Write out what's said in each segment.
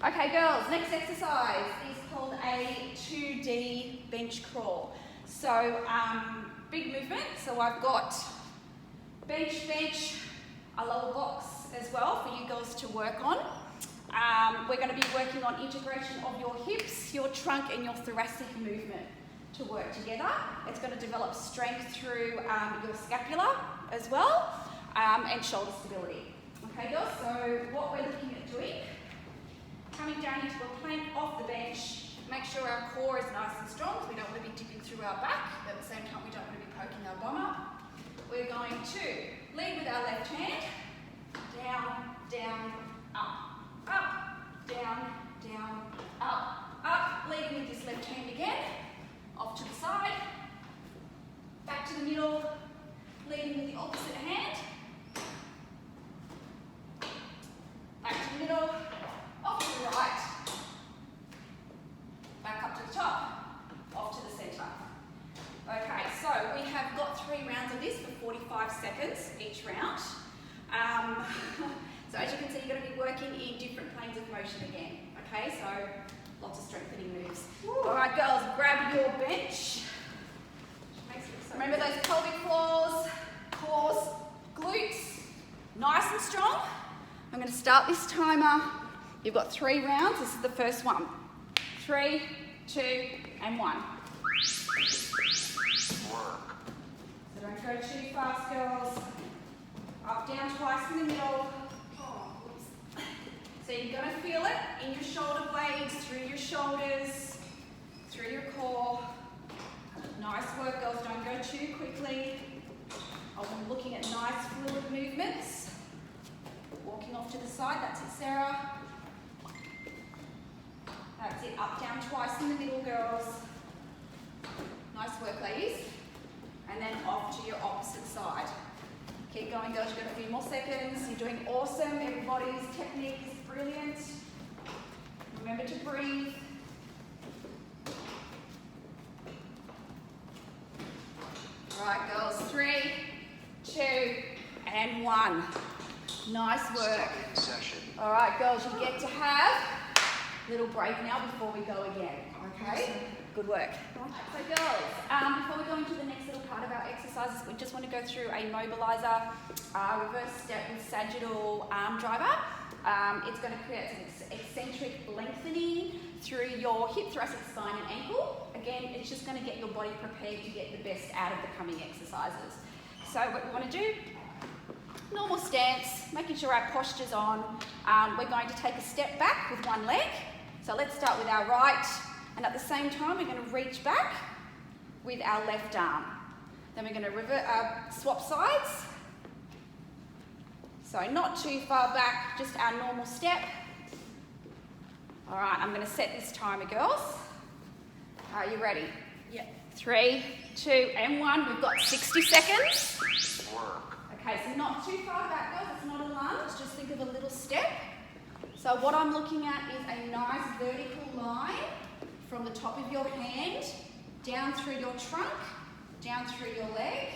Okay, girls, next exercise is called a 2D bench crawl. So, big movement. So I've got bench, a lower box as well for you girls to work on. We're going to be working on integration of your hips, your trunk and your thoracic movement to work together. It's going to develop strength through your scapula as well, and shoulder stability. Okay, girls, so what we're looking at doing, coming down into a plank off the bench, make sure our core is nice and strong because we don't want to be dipping through our back, but at the same time we don't want to be poking our bum up. We're going to lead with our left hand, down, down, up, down, down, up, leading with this left hand again, off to the side, back to the middle, leading with the opposite hand, back to the middle, off to the right, back up to the top, off to the centre. Okay, so we have got 3 rounds of this for 45 seconds each round. So as you can see, you're going to be working in different planes of motion again. Okay, so lots of strengthening moves. All right, girls, grab your bench. Remember those pelvic floors, cores, glutes, nice and strong. I'm going to start this timer. You've got 3 rounds. This is the first one. 3, 2, and 1. Work. So don't go too fast, girls. Up, down twice in the middle. Oh, oops. So you're going to feel it in your shoulder blades, through your shoulders, through your core. Nice work, girls. Don't go too quickly. I'm looking at nice fluid movements. Walking off to the side. That's it, Sarah. That's it. Up, down twice in the middle, girls. Nice work, ladies. And then off to your opposite side. Keep going, girls. You've got a few more seconds. You're doing awesome. Everybody's technique is brilliant. Remember to breathe. All right, girls. 3, 2, and 1. Nice work. Session. All right, girls. You get to have a little break now before we go again. Okay? Good work. So girls, before we go into the next little part of our exercises, we just want to go through a mobiliser, reverse step with sagittal arm driver. It's going to create some eccentric lengthening through your hip, thoracic spine and ankle. Again, it's just going to get your body prepared to get the best out of the coming exercises. So what we want to do, normal stance, making sure our posture's on. We're going to take a step back with one leg. So let's start with our right. And at the same time, we're going to reach back with our left arm. Then we're going to swap sides. So not too far back, just our normal step. All right, I'm going to set this timer, girls. Are you ready? Yeah. 3, 2, and 1. We've got 60 seconds. Work. Okay, so not too far back, girls. It's not a lunge. Just think of a little step. So what I'm looking at is a nice vertical line from the top of your hand, down through your trunk, down through your leg.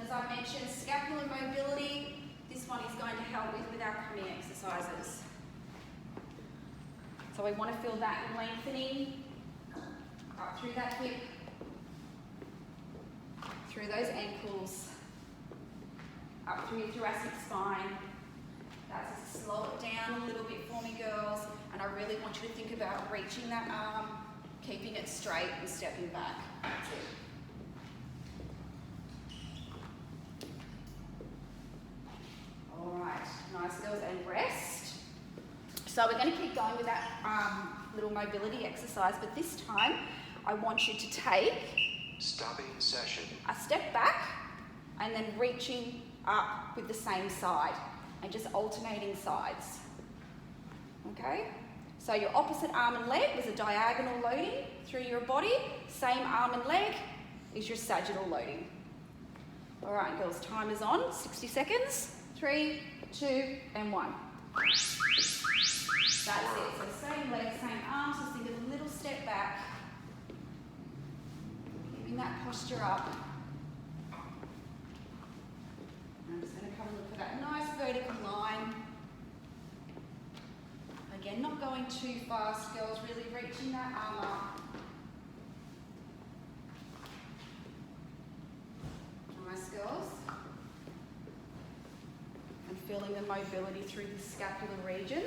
As I mentioned, scapular mobility, this one is going to help with our coming exercises. So we want to feel that lengthening up through that hip, through those ankles, up through your thoracic spine. That's it. Slow it down a little bit for me, girls. And I really want you to think about reaching that arm, keeping it straight and stepping back. That's it. All right, nice, girls, and rest. So we're going to keep going with that little mobility exercise, but this time I want you to take Stopping session. a step back and then reaching up with the same side and just alternating sides. Okay? So your opposite arm and leg was a diagonal loading through your body. Same arm and leg is your sagittal loading. All right, girls, time is on. 60 seconds. 3, 2, and 1. That's it. So same leg, same arm. So think of a little step back. Keeping that posture up. I'm just going to come and look for that nice vertical line. Again, not going too fast, girls, really reaching that arm up. Nice, girls. And feeling the mobility through the scapular region,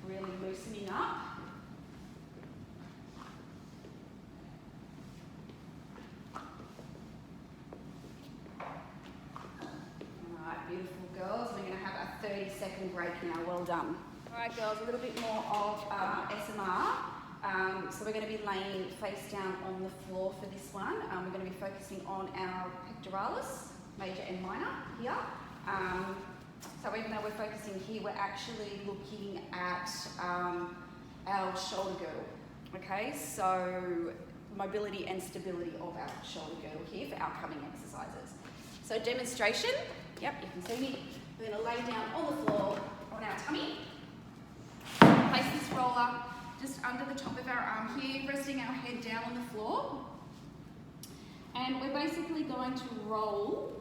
really loosening up. Beautiful, girls. We're going to have a 30-second break now. Well done. All right, girls, a little bit more of SMR. So we're going to be laying face down on the floor for this one. We're going to be focusing on our pectoralis, major and minor here. So even though we're focusing here, we're actually looking at our shoulder girdle. Okay, so mobility and stability of our shoulder girdle here for our upcoming exercises. So demonstration. Yep, you can see me. We're going to lay down on the floor on our tummy. Place this roller just under the top of our arm here, resting our head down on the floor. And we're basically going to roll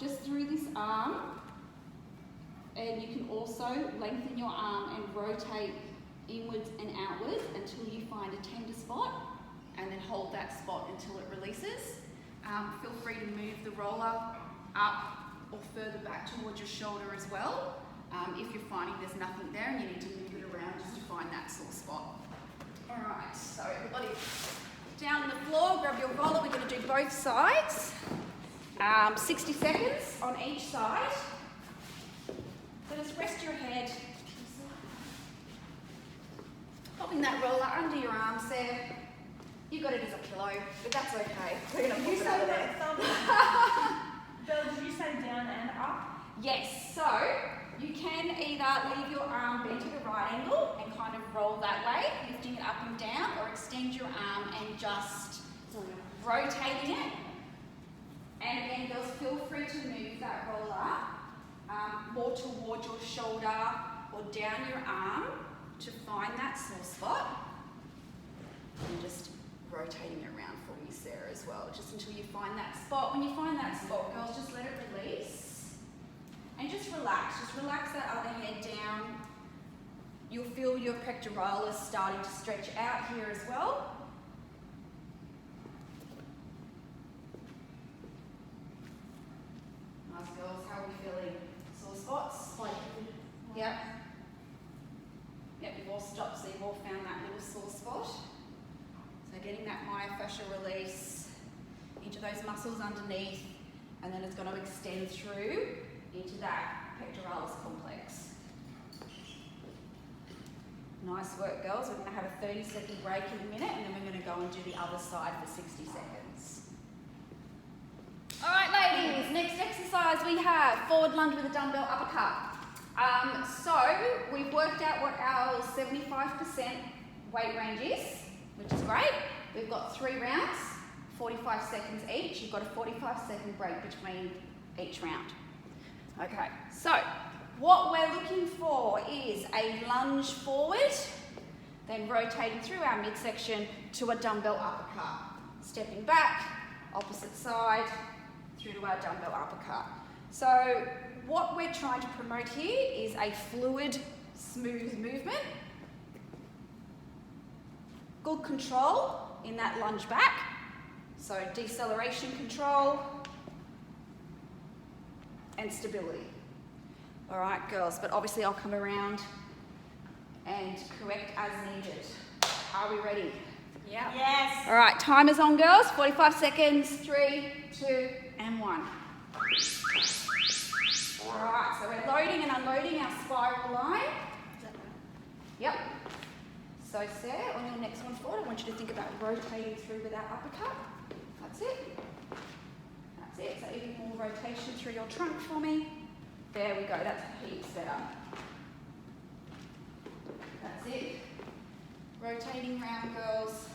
just through this arm. And you can also lengthen your arm and rotate inwards and outwards until you find a tender spot, and then hold that spot until it releases. Feel free to move the roller up or further back towards your shoulder as well, if you're finding there's nothing there and you need to move it around just to find that sore spot. All right, so everybody down on the floor, grab your roller. We're going to do both sides. 60 seconds on each side. So just rest your head, popping that roller under your arms there. You got it as a pillow, but that's okay. We're going to move it over there. Bill, did you say down and up? Yes, so you can either leave your arm bent at a right angle and kind of roll that way, lifting it up and down, or extend your arm and just rotating it. And again, girls, feel free to move that roller more towards your shoulder or down your arm to find that sore spot. And just rotating it around for me, Sarah, as well, just until you find that spot. When you find that spot, girls, just let it release and just relax. Just relax that other head down. You'll feel your pectoralis starting to stretch out here as well. Nice, girls. How are we feeling? Sore spots? Yep. Yep, you've all stopped, so you've all found that little sore spot. So getting that myofascial release into those muscles underneath, and then it's going to extend through into that pectoralis complex. Nice work, girls. We're going to have a 30-second break in a minute, and then we're going to go and do the other side for 60 seconds. All right, ladies, next exercise we have forward lunge with a dumbbell uppercut. So we've worked out what our 75% weight range is, which is great. We've got 3 rounds, 45 seconds each. You've got a 45-second break between each round. Okay, so what we're looking for is a lunge forward, then rotating through our midsection to a dumbbell uppercut. Stepping back, opposite side, through to our dumbbell uppercut. So what we're trying to promote here is a fluid, smooth movement. Good control in that lunge back. So deceleration control and stability. All right, girls, but obviously I'll come around and correct as needed. Are we ready? Yeah. Yes. All right, timer's on, girls. 45 seconds. 3, 2, and 1. All right, so we're loading and unloading our spiral line. Yep. So, Sarah, on your next one forward, I want you to think about rotating through with that uppercut. That's it. That's it. So even more rotation through your trunk for me. There we go. That's heaps better. That's it. Rotating round, girls.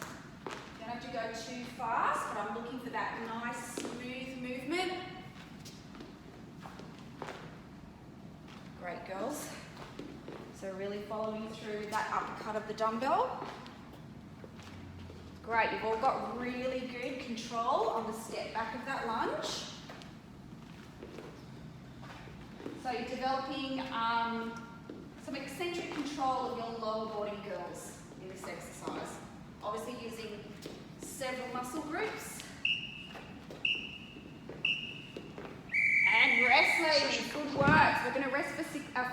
Don't have to go too fast, but I'm looking for that nice, smooth movement. Great, girls. So really following through with that uppercut of the dumbbell. Great, you've all got really good control on the step back of that lunge. So you're developing some eccentric control of your several muscle groups. And rest, ladies. Good work. We're going to rest for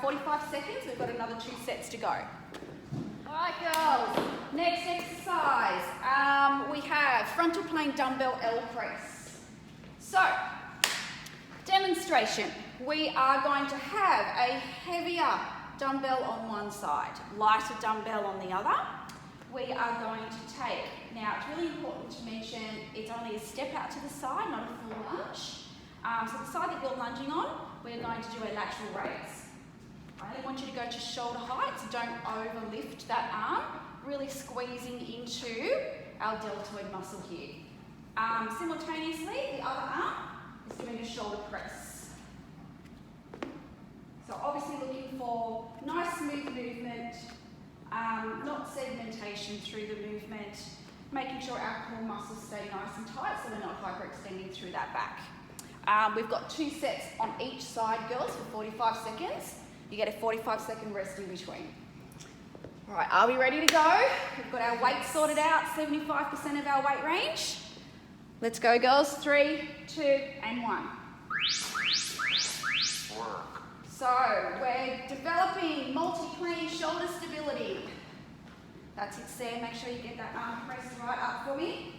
45 seconds. We've got another 2 sets to go. All right, girls. Next exercise. We have frontal plane dumbbell L press. So, demonstration. We are going to have a heavier dumbbell on one side, lighter dumbbell on the other. We are going to take, now it's really important to mention it's only a step out to the side, not a full lunge. So the side that you're lunging on, we're going to do a lateral raise. I only want you to go to shoulder height, so don't overlift that arm, really squeezing into our deltoid muscle here. Simultaneously, the other arm is doing a shoulder press. So obviously looking for nice smooth movement, not segmentation through the movement, making sure our core muscles stay nice and tight so we're not hyperextending through that back. We've got 2 sets on each side, girls, for 45 seconds. You get a 45-second rest in between. All right, are we ready to go? We've got our weight sorted out, 75% of our weight range. Let's go, girls. 3, 2, and 1. Work. So we're developing multi-plane shoulder stability. That's it, Sam. Make sure you get that arm pressed right up for me.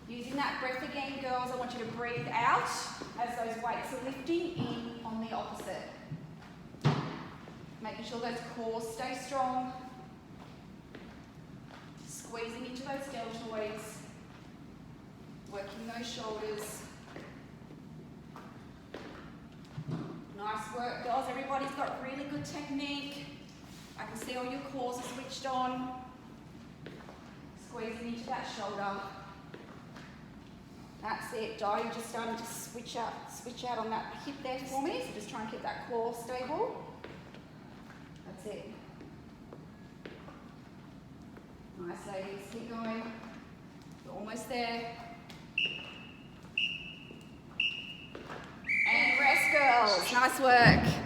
Using that breath again, girls, I want you to breathe out as those weights are lifting in on the opposite. Making sure those cores stay strong. Squeezing into those deltoids. Working those shoulders. Nice work, girls. Everybody's got really good technique. I can see all your cores are switched on. Squeezing into that shoulder. That's it, Di. You're just starting to switch out on that hip there for me. So just try and keep that core stable. That's it. Nice, ladies. Keep going. You're almost there. And rest, girls. Nice work.